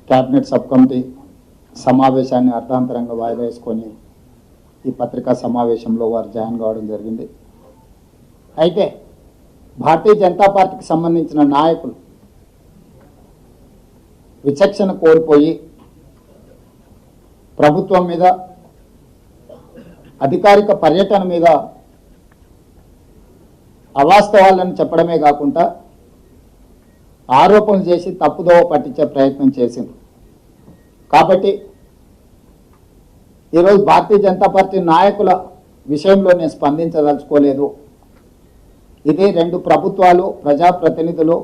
Cabinet sub committee సమావేశాన్ని అర్థాంతరంగా వాయిదా వేసుకొని ఈ పత్రికా సమావేశంలో వారు జాయిన్ కావడం జరిగింది. అయితే భారతీయ జనతా పార్టీకి సంబంధించిన నాయకులు విచక్షణ కోల్పోయి ప్రభుత్వం మీద, అధికారిక పర్యటన మీద అవాస్తవాలను చెప్పడమే కాకుండా ఆరోపణలు చేసి తప్పుదోవ పట్టించే ప్రయత్నం చేసింది. కాబట్టి ఈరోజు భారతీయ జనతా పార్టీ నాయకుల విషయంలో నేను స్పందించదలుచుకోలేదు. ఇది రెండు ప్రభుత్వాలు, ప్రజాప్రతినిధులు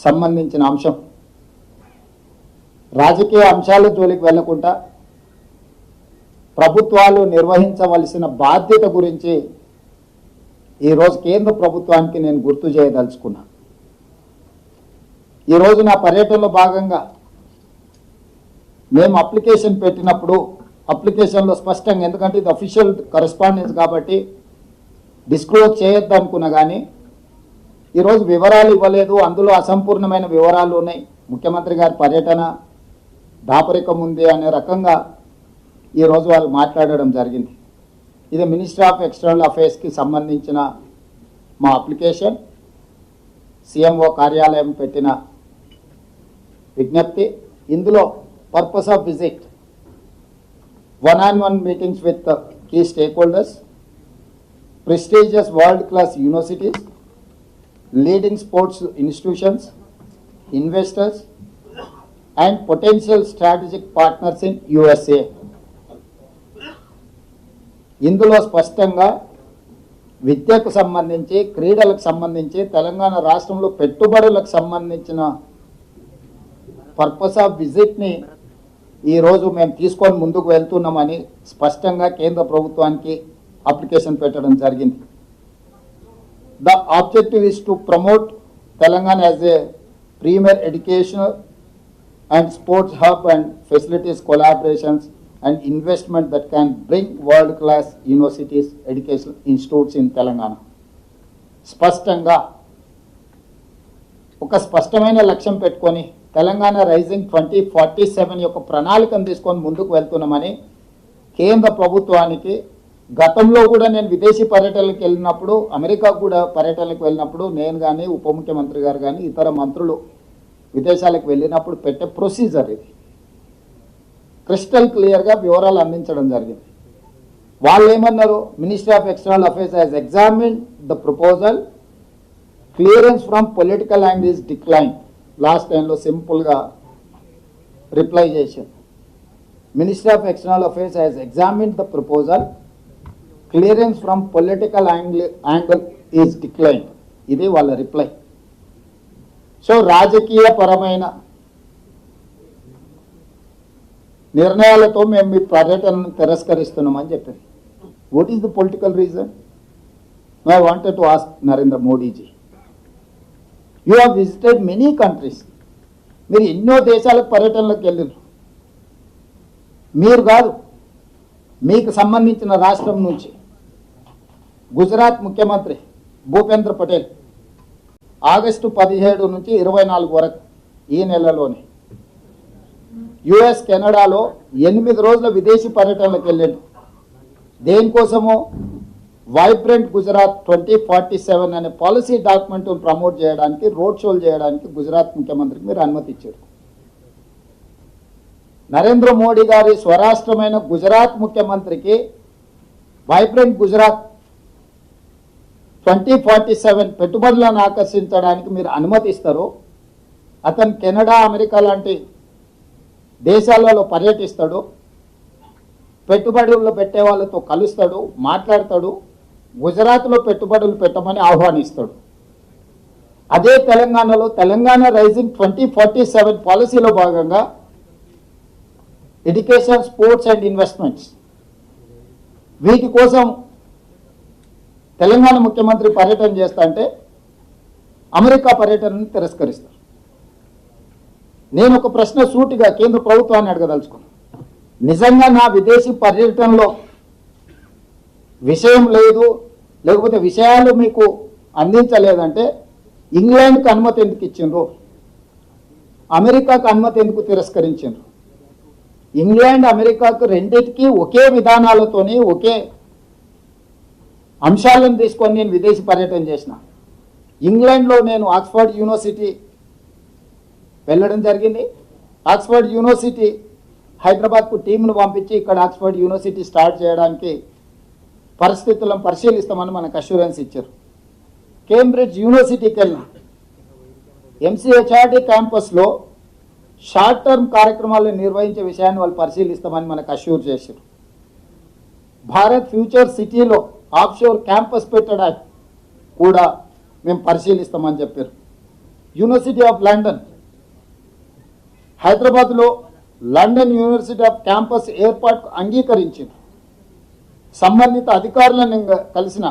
సంబంధించిన అంశం. రాజకీయ అంశాల జోలికి వెళ్లకుండా ప్రభుత్వాలు నిర్వహించవలసిన బాధ్యత గురించి ఈరోజు కేంద్ర ప్రభుత్వానికి నేను గుర్తు చేయదలుచుకున్నా. ఈరోజు నా పర్యటనలో భాగంగా మేము అప్లికేషన్ పెట్టినప్పుడు అప్లికేషన్లో స్పష్టంగా, ఎందుకంటే ఇది అఫీషియల్ కరెస్పాండెన్స్ కాబట్టి డిస్క్లోజ్ చేయొద్దు అనుకున్నా, కానీ ఈరోజు వివరాలు ఇవ్వలేదు. అందులో అసంపూర్ణమైన వివరాలు ఉన్నాయి. ముఖ్యమంత్రి గారి పర్యటన దాపరికం ఉంది అనే రకంగా ఈరోజు వాళ్ళు మాట్లాడడం జరిగింది. ఇది మినిస్ట్రీ ఆఫ్ ఎక్స్టర్నల్ అఫైర్స్కి సంబంధించిన మా అప్లికేషన్. సిఎంఓ కార్యాలయం పెట్టిన విజ్ఞప్తి. ఇందులో purpose of visit, one-on-one meetings with key stakeholders, prestigious world-class universities, leading sports institutions, investors, and potential strategic partners in USA. ఇందులో స్పష్టంగా విద్యకు సంబంధించి, క్రీడలకు సంబంధించి, తెలంగాణ రాష్ట్రంలో పెట్టుబడులకు సంబంధించిన పర్పస్ ఆఫ్ విజిట్ని ఈరోజు మేము తీసుకొని ముందుకు వెళ్తున్నామని స్పష్టంగా కేంద్ర ప్రభుత్వానికి అప్లికేషన్ పెట్టడం జరిగింది. The objective is to promote Telangana as a premier educational and sports hub and facilities collaborations and investment that can bring world class universities education institutes in Telangana. స్పష్టంగా ఒక స్పష్టమైన లక్ష్యం పెట్టుకొని తెలంగాణ రైజింగ్ 2047 యొక్క ప్రణాళికను తీసుకొని ముందుకు వెళ్తున్నామని కేంద్ర ప్రభుత్వానికి గతంలో కూడా నేను విదేశీ పర్యటనలకు వెళ్ళినప్పుడు, అమెరికా కూడా పర్యటనలకు వెళ్ళినప్పుడు నేను కానీ, ఉప ముఖ్యమంత్రి గారు కానీ, ఇతర మంత్రులు విదేశాలకు వెళ్ళినప్పుడు పెట్టే ప్రొసీజర్ ఇది. క్రిస్టల్ క్లియర్గా వివరాలు అందించడం జరిగింది. వాళ్ళు ఏమన్నారు? Ministry of external affairs has examined the proposal, clearance from political angle is decline. Last టైంలో సింపుల్గా రిప్లై చేశారు. Ministry of external affairs has examined the proposal, clearance from political angle is decline. ఇది వాళ్ళ రిప్లై. సో రాజకీయపరమైన నిర్ణయాలతో మేము మీ పర్యటనను తిరస్కరిస్తున్నామని చెప్పారు. What is the political reason? I wanted to ask Narendra Modiji, you have visited many countries. మీరు ఎన్నో దేశాలకు పర్యటనలకు వెళ్ళారు. మీరు కాదు, మీకు సంబంధించిన రాష్ట్రం నుంచి గుజరాత్ ముఖ్యమంత్రి భూపేంద్ర పటేల్ ఆగస్టు 17 నుంచి 24 వరకు ఈ నెలలోనే యుఎస్, కెనడాలో 8 రోజుల విదేశీ పర్యటనలకు వెళ్ళాడు. దేనికోసమో వైబ్రెంట్ గుజరాత్ 2047 అనే పాలసీ డాక్యుమెంట్ను ప్రమోట్ చేయడానికి, రోడ్ షోలు చేయడానికి గుజరాత్ ముఖ్యమంత్రికి మీరు అనుమతి ఇచ్చారు. నరేంద్ర మోడీ గారి స్వరాష్ట్రమైన గుజరాత్ ముఖ్యమంత్రికి వైబ్రెంట్ గుజరాత్ 2047 పెట్టుబడులను ఆకర్షించడానికి మీరు అనుమతిస్తారు. అతను కెనడా, అమెరికా లాంటి దేశాలలో పర్యటిస్తాడు, పెట్టుబడులు పెట్టే వాళ్ళతో కలుస్తాడు, మాట్లాడతాడు, గుజరాత్లో పెట్టుబడులు పెట్టమని ఆహ్వానిస్తాడు. అదే తెలంగాణలో తెలంగాణ రైజింగ్ 2047 పాలసీలో భాగంగా ఎడ్యుకేషన్, స్పోర్ట్స్ అండ్ ఇన్వెస్ట్మెంట్స్, వీటి కోసం తెలంగాణ ముఖ్యమంత్రి పర్యటన చేస్తా అంటే అమెరికా పర్యటనను తిరస్కరిస్తారు. నేను ఒక ప్రశ్న సూటిగా కేంద్ర ప్రభుత్వాన్ని అడగదలుచుకున్నాను. నిజంగా నా విదేశీ పర్యటనలో విషయం లేదు, లేకపోతే విషయాలు మీకు అందించలేదంటే ఇంగ్లాండ్కి అనుమతి ఎందుకు ఇచ్చిండ్రు? అమెరికాకు అనుమతి ఎందుకు తిరస్కరించారు? ఇంగ్లాండ్ అమెరికాకు రెండింటికి ఒకే విధానాలతోని ఒకే అంశాలను తీసుకొని నేను విదేశీ పర్యటన చేసిన. ఇంగ్లాండ్లో నేను ఆక్స్ఫర్డ్ యూనివర్సిటీ వెళ్ళడం జరిగింది. ఆక్స్ఫర్డ్ యూనివర్సిటీ హైదరాబాద్కు టీంను పంపించి ఇక్కడ ఆక్స్ఫర్డ్ యూనివర్సిటీ స్టార్ట్ చేయడానికి పరిస్థితులను పరిశీలిస్తామని మనకు అష్యూరెన్స్ ఇచ్చారు. కేంబ్రిడ్జ్ యూనివర్సిటీకి వెళ్ళిన ఎంసీహెచ్ఆర్డీ క్యాంపస్లో షార్ట్ టర్మ్ కార్యక్రమాలను నిర్వహించే విషయాన్ని వాళ్ళు పరిశీలిస్తామని మనకు అష్యూర్ చేశారు. భారత్ ఫ్యూచర్ సిటీలో ఆఫ్షోర్ క్యాంపస్ పెట్టడానికి కూడా మేము పరిశీలిస్తామని చెప్పారు. యూనివర్సిటీ ఆఫ్ లండన్ హైదరాబాద్లో లండన్ యూనివర్సిటీ ఆఫ్ క్యాంపస్ ఏర్పాటుకు అంగీకరించింది. సంబంధిత అధికారులను నేను కలిసిన,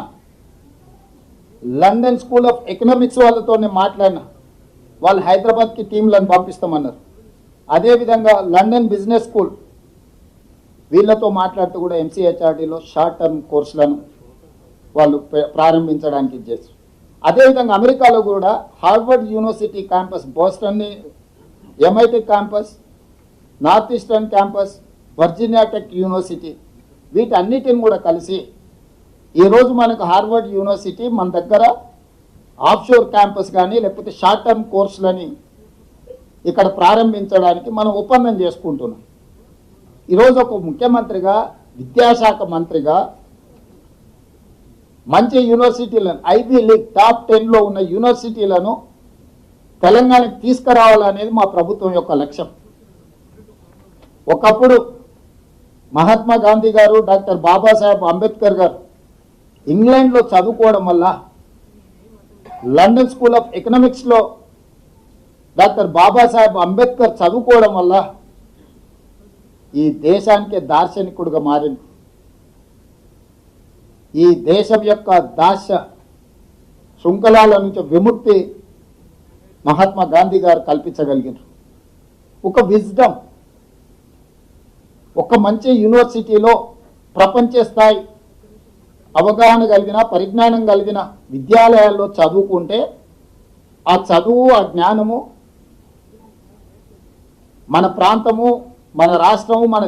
లండన్ స్కూల్ ఆఫ్ ఎకనామిక్స్ వాళ్ళతో నేను మాట్లాడిన, వాళ్ళు హైదరాబాద్కి టీంలను పంపిస్తామన్నారు. అదేవిధంగా లండన్ బిజినెస్ స్కూల్ వీళ్ళతో మాట్లాడుతూ కూడా ఎంసీహెచ్ఆర్డీలో షార్ట్ టర్మ్ కోర్సులను వాళ్ళు ప్రారంభించడానికి చేశారు. అదేవిధంగా అమెరికాలో కూడా Harvard university campus, Boston MIT campus, north eastern campus, Virginia tech university వీటన్నిటిని కూడా కలిసి ఈరోజు మనకు హార్వర్డ్ యూనివర్సిటీ మన దగ్గర ఆఫ్షోర్ క్యాంపస్ కానీ లేకపోతే షార్ట్ టర్మ్ కోర్సులని ఇక్కడ ప్రారంభించడానికి మనం ఒప్పందం చేసుకుంటున్నాం. ఈరోజు ఒక ముఖ్యమంత్రిగా, విద్యాశాఖ మంత్రిగా మంచి యూనివర్సిటీలను, ఐబీ లీగ్ టాప్ 10లో ఉన్న యూనివర్సిటీలను తెలంగాణకి తీసుకురావాలనేది మా ప్రభుత్వం యొక్క లక్ష్యం. ఒకప్పుడు మహాత్మా గాంధీ గారు, డాక్టర్ బాబాసాహెబ్ అంబేద్కర్ గారు ఇంగ్లాండ్లో చదువుకోవడం వల్ల, లండన్ స్కూల్ ఆఫ్ ఎకనామిక్స్లో డాక్టర్ బాబాసాహెబ్ అంబేద్కర్ చదువుకోవడం వల్ల ఈ దేశానికి దార్శనికుడిగా మారింది. ఈ దేశం యొక్క దాస్య శృంఖలాల నుంచి విముక్తి మహాత్మా గాంధీ గారు కల్పించగలిగారు. ఒక విజ్డమ్, ఒక మంచి యూనివర్సిటీలో ప్రపంచ స్థాయి అవగాహన కలిగిన, పరిజ్ఞానం కలిగిన విద్యాలయాల్లో చదువుకుంటే ఆ చదువు, ఆ జ్ఞానము మన ప్రాంతము, మన రాష్ట్రము, మన